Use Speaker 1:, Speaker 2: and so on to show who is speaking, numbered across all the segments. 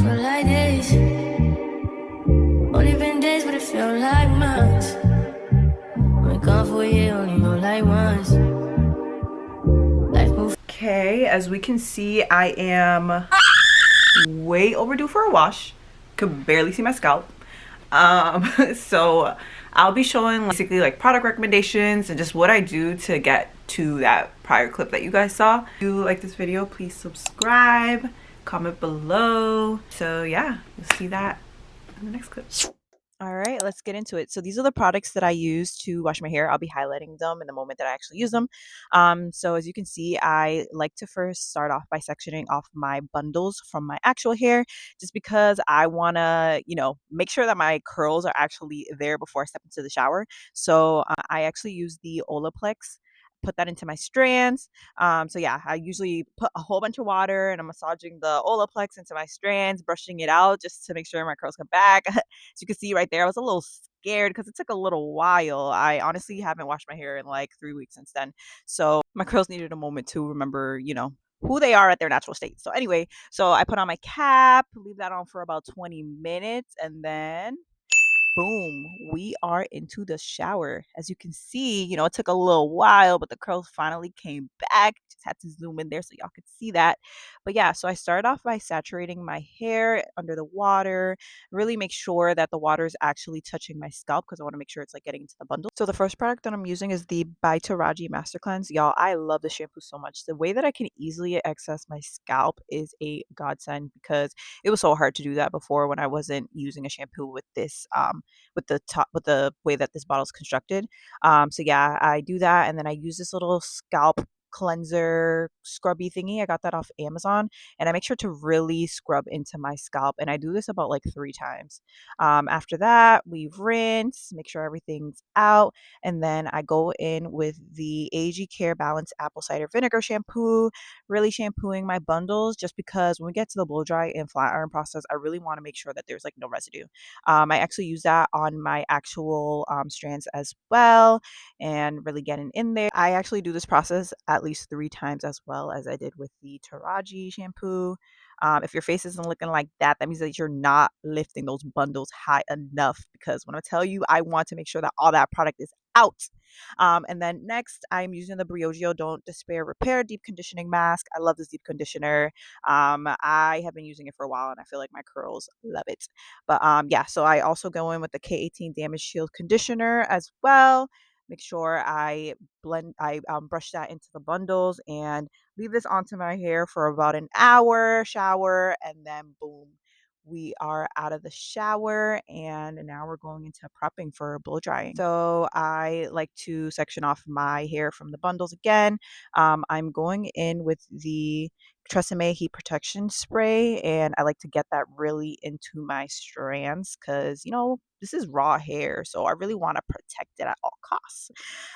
Speaker 1: feel like this. Only been days, but it feel like months. Been gone for a year, only know like once. Life moves.
Speaker 2: Okay, as we can see, I am way overdue for a wash. Could barely see my scalp. So I'll be showing basically like product recommendations and just what I do to get to that prior clip that you guys saw. If you like this video, please subscribe, comment below. So yeah, you'll see that in the next clip. All right, let's get into it. So these are the products that I use to wash my hair. I'll be highlighting them in the moment that I actually use them. So as you can see, I like to first start off by sectioning off my bundles from my actual hair, just because I want to, make sure that my curls are actually there before I step into the shower. So I actually use the Olaplex, put that into my strands. So yeah, I usually put a whole bunch of water and I'm massaging the Olaplex into my strands, brushing it out just to make sure my curls come back. As you can see right there, I was a little scared because it took a little while. I honestly haven't washed my hair in like 3 weeks since then. So my curls needed a moment to remember, who they are at their natural state. So anyway, so I put on my cap, leave that on for about 20 minutes, and then boom, we are into the shower. As you can see, it took a little while, but the curls finally came back. Just had to zoom in there so y'all could see that. But yeah, so I started off by saturating my hair under the water, really make sure that the water is actually touching my scalp because I want to make sure it's like getting into the bundle. So the first product that I'm using is the by Taraji Master Cleanse. Y'all, I love the shampoo so much. The way that I can easily access my scalp is a godsend because it was so hard to do that before when I wasn't using a shampoo with this with the way that this bottle is constructed. So yeah, I do that, and then I use this little scalp cleanser scrubby thingy. I got that off Amazon, and I make sure to really scrub into my scalp, and I do this about like 3 times. After that, we rinse, make sure everything's out, and then I go in with the AG Care Balance Apple Cider Vinegar shampoo, really shampooing my bundles just because when we get to the blow dry and flat iron process, I really want to make sure that there's like no residue. I actually use that on my actual strands as well and really getting in there. I actually do this process at least 3 times as well as I did with the Taraji shampoo. If your face isn't looking like that, that means that you're not lifting those bundles high enough because when I tell you, I want to make sure that all that product is out. And then next, I'm using the Briogeo Don't Despair Repair Deep Conditioning Mask. I love this deep conditioner. I have been using it for a while and I feel like my curls love it. But yeah, so I also go in with the K18 Damage Shield Conditioner as well. Make sure I brush that into the bundles and leave this onto my hair for about an hour, shower, and then boom, we are out of the shower and now we're going into prepping for blow drying. So I like to section off my hair from the bundles again. I'm going in with the Tresemme heat protection spray and I like to get that really into my strands because this is raw hair, so I really want to protect it at all costs.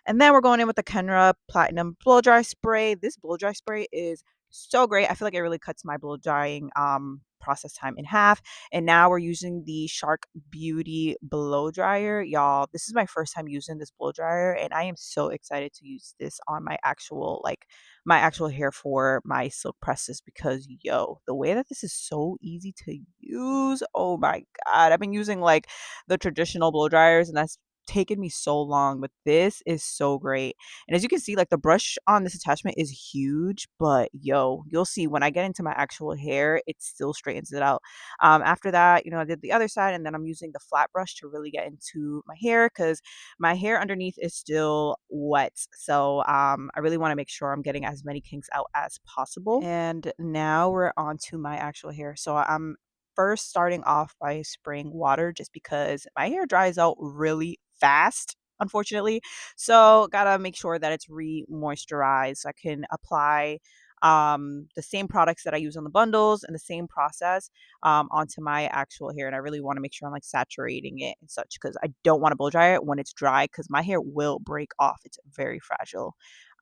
Speaker 2: And then we're going in with the Kenra Platinum blow dry spray. This blow dry spray is so great. I feel like it really cuts my blow drying process time in half. And now we're using the Shark Beauty blow dryer. Y'all, this is my first time using this blow dryer and I am so excited to use this on my actual hair for my silk presses because the way that this is so easy to use, oh my god. I've been using like the traditional blow dryers and that's taken me so long, but this is so great. And as you can see, like the brush on this attachment is huge, but you'll see when I get into my actual hair, it still straightens it out. After that, I did the other side and then I'm using the flat brush to really get into my hair because my hair underneath is still wet. So I really want to make sure I'm getting as many kinks out as possible. And now we're on to my actual hair. So I'm first starting off by spraying water just because my hair dries out really fast, unfortunately. So gotta make sure that it's re-moisturized so I can apply the same products that I use on the bundles and the same process onto my actual hair. And I really want to make sure I'm like saturating it and such because I don't want to blow dry it when it's dry because my hair will break off. It's very fragile.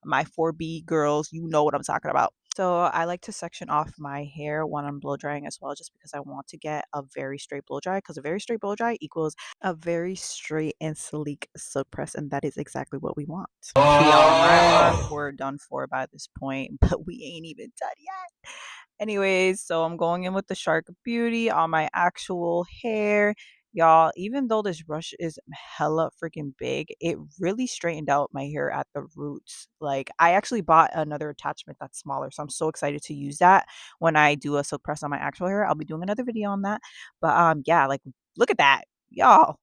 Speaker 2: My 4B girls, you know what I'm talking about. So I like to section off my hair when I'm blow drying as well, just because I want to get a very straight blow dry, because a very straight blow dry equals a very straight and sleek silk press, and that is exactly what we want. Y'all, my arms were done for by this point, but we ain't even done yet. Anyways, so I'm going in with the Shark Beauty on my actual hair. Y'all, even though this brush is hella freaking big, it really straightened out my hair at the roots. Like, I actually bought another attachment that's smaller, so I'm so excited to use that when I do a silk press on my actual hair. I'll be doing another video on that. But yeah, like look at that. Y'all,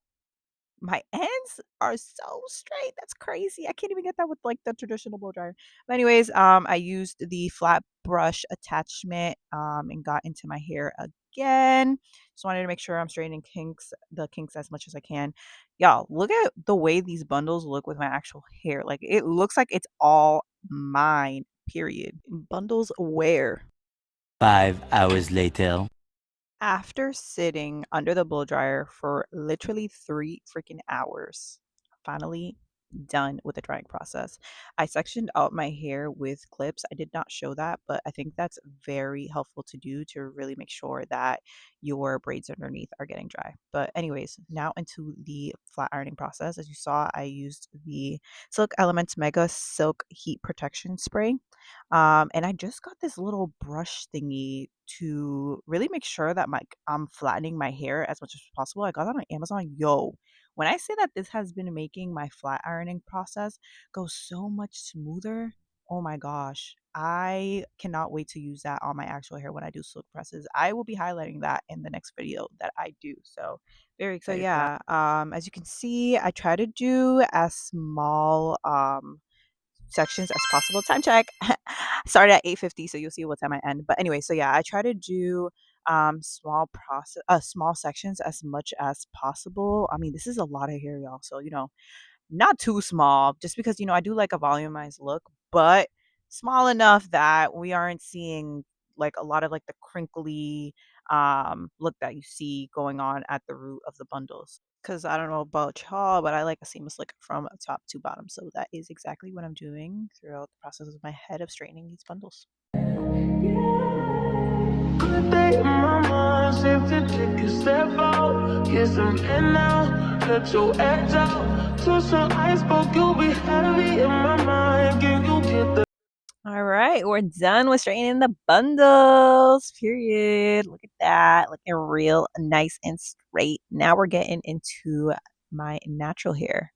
Speaker 2: my ends are so straight. That's crazy. I can't even get that with like the traditional blow dryer. But anyways, I used the flat brush attachment and got into my hair again. Just wanted to make sure I'm straightening the kinks as much as I can. Y'all, look at the way these bundles look with my actual hair. Like it looks like it's all mine, period. Bundles where?
Speaker 3: 5 hours later.
Speaker 2: After sitting under the blow dryer for literally 3 freaking hours, finally done with the drying process. I sectioned out my hair with clips. I did not show that, but I think that's very helpful to do to really make sure that your braids underneath are getting dry. But anyways, now into the flat ironing process. As you saw, I used the Silk Elements Mega Silk Heat Protection Spray. And I just got this little brush thingy to really make sure that I'm flattening my hair as much as possible. I got that on Amazon. Yo, when I say that this has been making my flat ironing process go so much smoother, oh my gosh. I cannot wait to use that on my actual hair when I do silk presses. I will be highlighting that in the next video that I do. So very excited for that. As you can see, I try to do as small sections as possible. Time check. Started at 8:50, so you'll see what time I end. But anyway, so yeah, I try to do small sections as much as possible. I mean, this is a lot of hair, y'all. So, not too small, just because, I do like a volumized look, but small enough that we aren't seeing like a lot of like the crinkly look that you see going on at the root of the bundles. Because I don't know about y'all, but I like a seamless look from top to bottom. So that is exactly what I'm doing throughout the process of my head of straightening these bundles.
Speaker 1: Good day in my mind, safe to take a step out. Get some air now, let your edge out. To some iceberg, you'll be heavy in my mind. Can you get the
Speaker 2: All right, we're done with straightening the bundles. Period. Look at that. Looking real nice and straight. Now we're getting into my natural hair.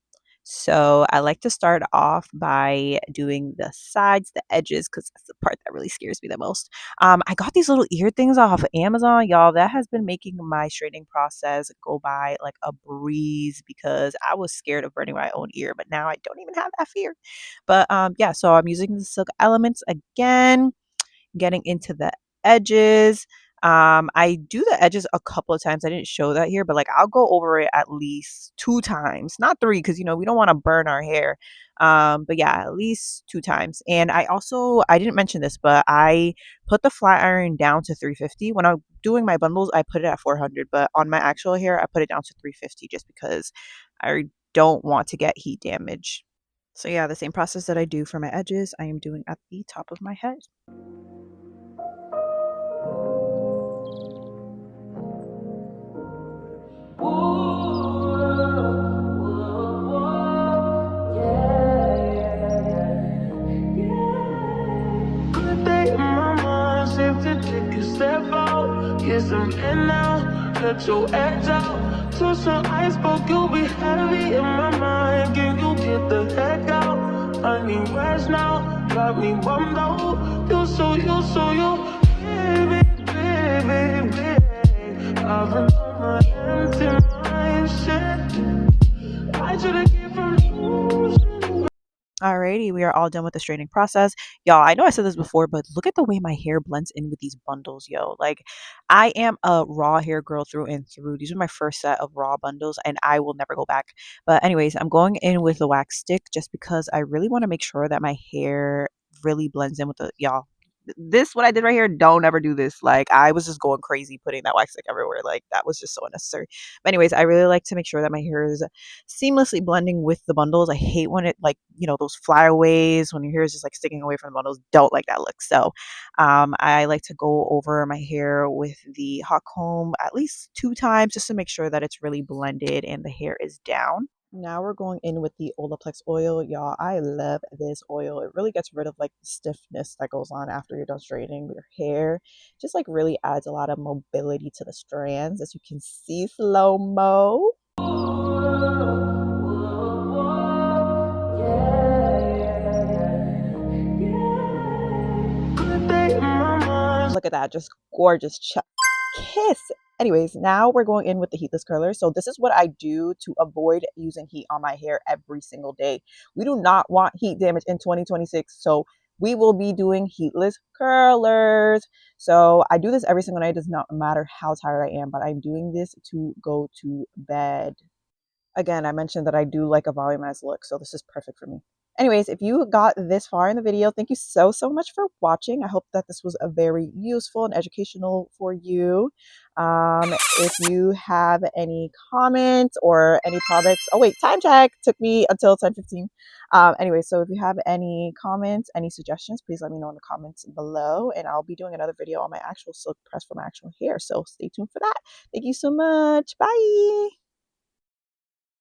Speaker 2: So I like to start off by doing the sides, the edges, because that's the part that really scares me the most. I got these little ear things off of Amazon, y'all. That has been making my straightening process go by like a breeze because I was scared of burning my own ear, but now I don't even have that fear. But yeah, so I'm using the Silk Elements again, getting into the edges. I do the edges a couple of times. I didn't show that here, but like I'll go over it at least 2 times, not 3, because we don't want to burn our hair. But yeah, at least 2 times. And I didn't mention this, but I put the flat iron down to 350. When I'm doing my bundles, I put it at 400, but on my actual hair, I put it down to 350 just because I don't want to get heat damage. So yeah, the same process that I do for my edges, I am doing at the top of my head.
Speaker 1: good day in my mind, safe to take a step out. Get some air now, let your edge out. To some iceberg, you'll be heavy in my mind. Can you get the heck out? I need rest now, got me bummed out. You, baby, baby, baby. I've been on my empty mind, shit. I should've gave from losing.
Speaker 2: Alrighty, we are all done with the straightening process. Y'all, I know I said this before, but look at the way my hair blends in with these bundles, yo. Like, I am a raw hair girl through and through. These are my first set of raw bundles, and I will never go back. But anyways, I'm going in with the wax stick just because I really want to make sure that my hair really blends in with the, y'all. This, what I did right here, don't ever do this. Like, I was just going crazy putting that wax stick everywhere. Like, that was just so unnecessary. But anyways, I really like to make sure that my hair is seamlessly blending with the bundles. I hate when it like, those flyaways, when your hair is just like sticking away from the bundles. Don't like that look. So I like to go over my hair with the hot comb at least 2 times just to make sure that it's really blended and the hair is down.
Speaker 4: Now we're going in with the Olaplex oil. Y'all, I love this oil. It really gets rid of like the stiffness that goes on after you're done straightening your hair. Just like really adds a lot of mobility to the strands, as you can see, slow-mo. Look at that, just gorgeous kiss. Anyways, now we're going in with the heatless curler. So this is what I do to avoid using heat on my hair every single day. We do not want heat damage in 2026. So we will be doing heatless curlers. So I do this every single night. It does not matter how tired I am, but I'm doing this to go to bed. Again, I mentioned that I do like a volumized look, so this is perfect for me. Anyways, if you got this far in the video, thank you so much for watching. I hope that this was a very useful and educational for you. If you have any comments or any products, oh wait, time check, took me until 10:15. Anyway, so if you have any comments, any suggestions, please let me know in the comments below, and I'll be doing another video on my actual silk press for my actual hair, so stay tuned for that. Thank you so much. Bye.